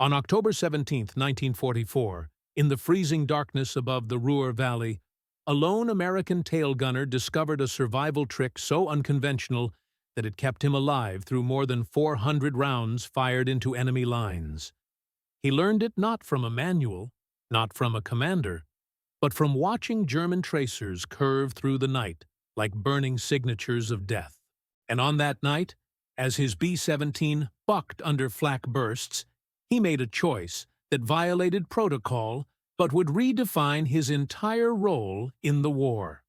On October 17, 1944, in the freezing darkness above the Ruhr Valley, a lone American tail gunner discovered a survival trick so unconventional that it kept him alive through more than 400 rounds fired into enemy lines. He learned it not from a manual, not from a commander, but from watching German tracers curve through the night like burning signatures of death. And on that night, as his B-17 bucked under flak bursts, he made a choice that violated protocol but would redefine his entire role in the war.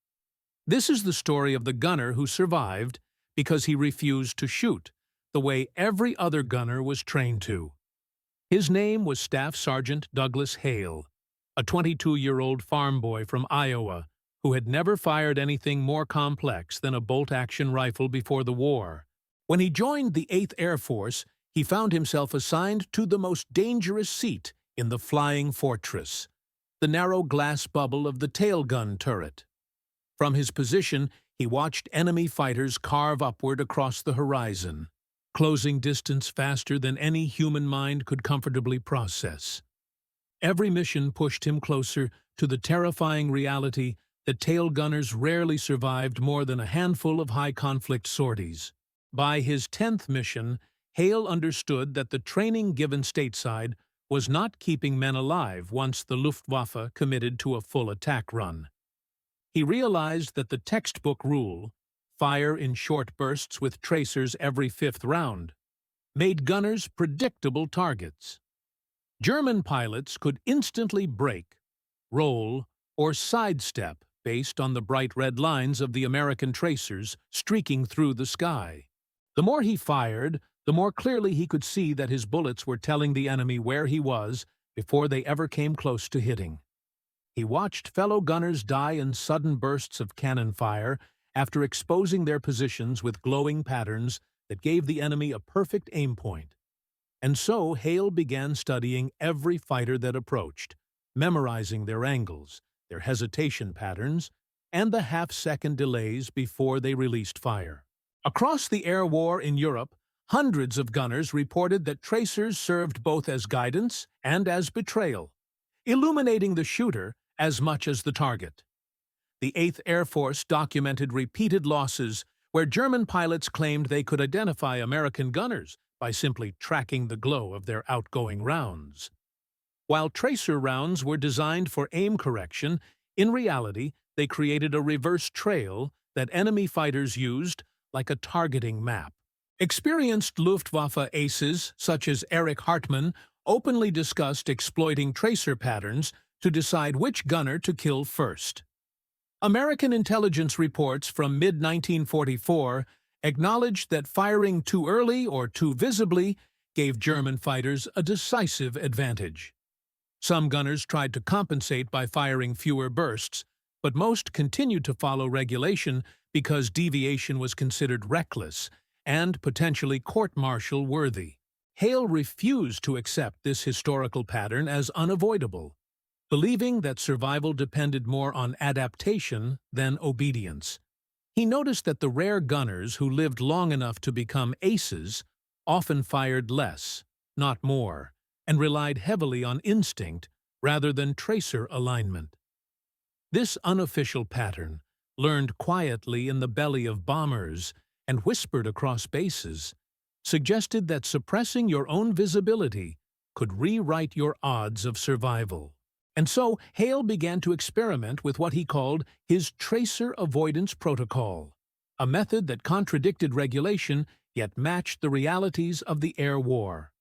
This is the story of the gunner who survived because he refused to shoot, the way every other gunner was trained to. His name was Staff Sergeant Douglas Hale, a 22-year-old farm boy from Iowa who had never fired anything more complex than a bolt-action rifle before the war. When he joined the 8th Air Force, he found himself assigned to the most dangerous seat in the flying fortress, the narrow glass bubble of the tail gun turret. From his position, he watched enemy fighters carve upward across the horizon, closing distance faster than any human mind could comfortably process. Every mission pushed him closer to the terrifying reality that tail gunners rarely survived more than a handful of high-conflict sorties. By his 10th mission, Hale understood that the training given stateside was not keeping men alive once the Luftwaffe committed to a full attack run. He realized that the textbook rule, fire in short bursts with tracers every 5th round, made gunners predictable targets. German pilots could instantly brake, roll, or sidestep based on the bright red lines of the American tracers streaking through the sky. The more he fired, the more clearly he could see that his bullets were telling the enemy where he was before they ever came close to hitting. He watched fellow gunners die in sudden bursts of cannon fire after exposing their positions with glowing patterns that gave the enemy a perfect aim point. And so Hale began studying every fighter that approached, memorizing their angles, their hesitation patterns, and the half-second delays before they released fire. Across the air war in Europe, hundreds of gunners reported that tracers served both as guidance and as betrayal, illuminating the shooter as much as the target. The 8th Air Force documented repeated losses where German pilots claimed they could identify American gunners by simply tracking the glow of their outgoing rounds. While tracer rounds were designed for aim correction, in reality they created a reverse trail that enemy fighters used like a targeting map. Experienced Luftwaffe aces, such as Erich Hartmann, openly discussed exploiting tracer patterns to decide which gunner to kill first. American intelligence reports from mid-1944 acknowledged that firing too early or too visibly gave German fighters a decisive advantage. Some gunners tried to compensate by firing fewer bursts, but most continued to follow regulation because deviation was considered reckless and potentially court-martial worthy. Hale refused to accept this historical pattern as unavoidable, believing that survival depended more on adaptation than obedience. He noticed that the rare gunners who lived long enough to become aces often fired less, not more, and relied heavily on instinct rather than tracer alignment. This unofficial pattern, learned quietly in the belly of bombers and whispered across bases, suggested that suppressing your own visibility could rewrite your odds of survival. And so Hale began to experiment with what he called his tracer avoidance protocol, a method that contradicted regulation yet matched the realities of the air war.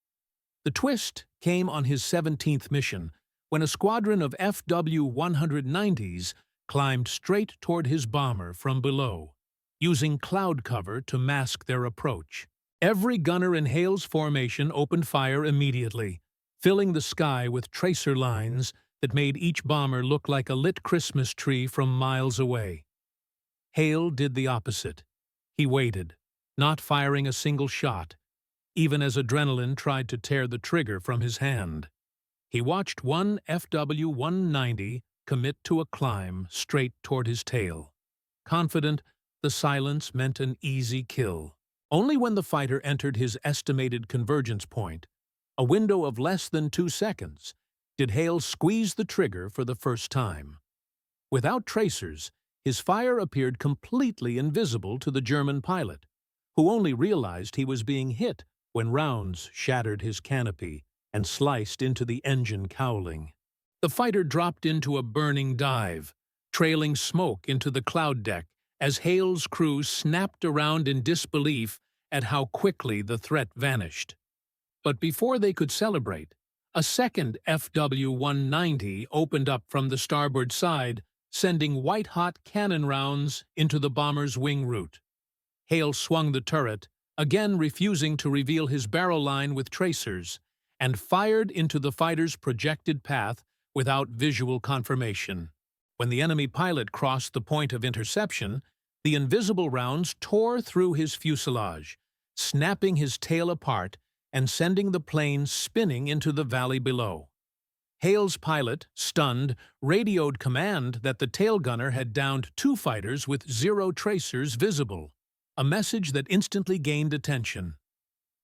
The twist came on his 17th mission, when a squadron of FW-190s climbed straight toward his bomber from below, using cloud cover to mask their approach. Every gunner in Hale's formation opened fire immediately, filling the sky with tracer lines that made each bomber look like a lit Christmas tree from miles away. Hale did the opposite. He waited, not firing a single shot, even as adrenaline tried to tear the trigger from his hand. He watched one FW-190 commit to a climb straight toward his tail. Confident, the silence meant an easy kill. Only when the fighter entered his estimated convergence point, a window of less than 2 seconds, did Hale squeeze the trigger for the first time. Without tracers, his fire appeared completely invisible to the German pilot, who only realized he was being hit when rounds shattered his canopy and sliced into the engine cowling. The fighter dropped into a burning dive, trailing smoke into the cloud deck as Hale's crew snapped around in disbelief at how quickly the threat vanished. But before they could celebrate, a second FW-190 opened up from the starboard side, sending white-hot cannon rounds into the bomber's wing root. Hale swung the turret, again refusing to reveal his barrel line with tracers, and fired into the fighter's projected path without visual confirmation. When the enemy pilot crossed the point of interception, the invisible rounds tore through his fuselage, snapping his tail apart and sending the plane spinning into the valley below. Hale's pilot, stunned, radioed command that the tail gunner had downed 2 fighters with 0 tracers visible, a message that instantly gained attention.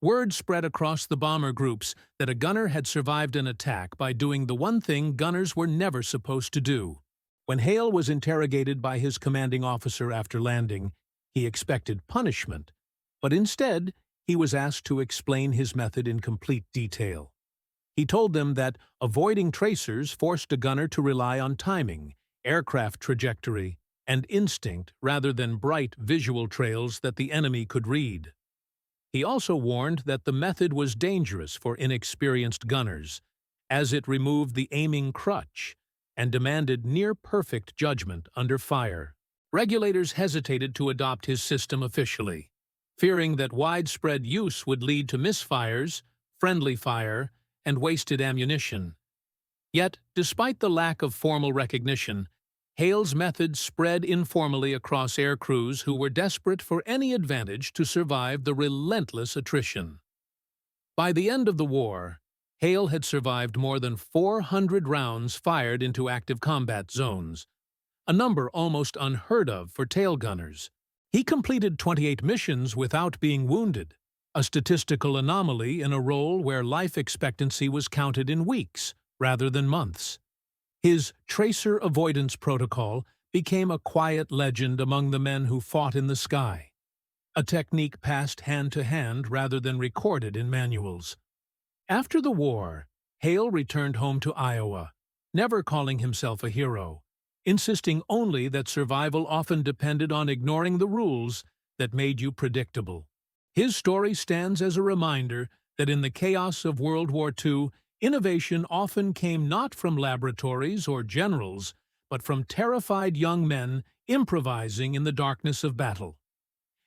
Word spread across the bomber groups that a gunner had survived an attack by doing the one thing gunners were never supposed to do. When Hale was interrogated by his commanding officer after landing, he expected punishment, but instead he was asked to explain his method in complete detail. He told them that avoiding tracers forced a gunner to rely on timing, aircraft trajectory, and instinct rather than bright visual trails that the enemy could read. He also warned that the method was dangerous for inexperienced gunners, as it removed the aiming crutch and demanded near-perfect judgment under fire. Regulators hesitated to adopt his system officially, fearing that widespread use would lead to misfires, friendly fire, and wasted ammunition. Yet, despite the lack of formal recognition, Hale's method spread informally across air crews who were desperate for any advantage to survive the relentless attrition. By the end of the war, Hale had survived more than 400 rounds fired into active combat zones, a number almost unheard of for tail gunners. He completed 28 missions without being wounded, a statistical anomaly in a role where life expectancy was counted in weeks rather than months. His tracer avoidance protocol became a quiet legend among the men who fought in the sky, a technique passed hand to hand rather than recorded in manuals. After the war, Hale returned home to Iowa, never calling himself a hero, insisting only that survival often depended on ignoring the rules that made you predictable. His story stands as a reminder that in the chaos of World War II, innovation often came not from laboratories or generals, but from terrified young men improvising in the darkness of battle.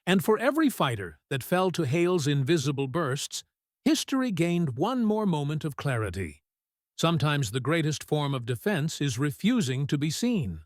And for every fighter that fell to Hale's invisible bursts, history gained one more moment of clarity. Sometimes the greatest form of defense is refusing to be seen.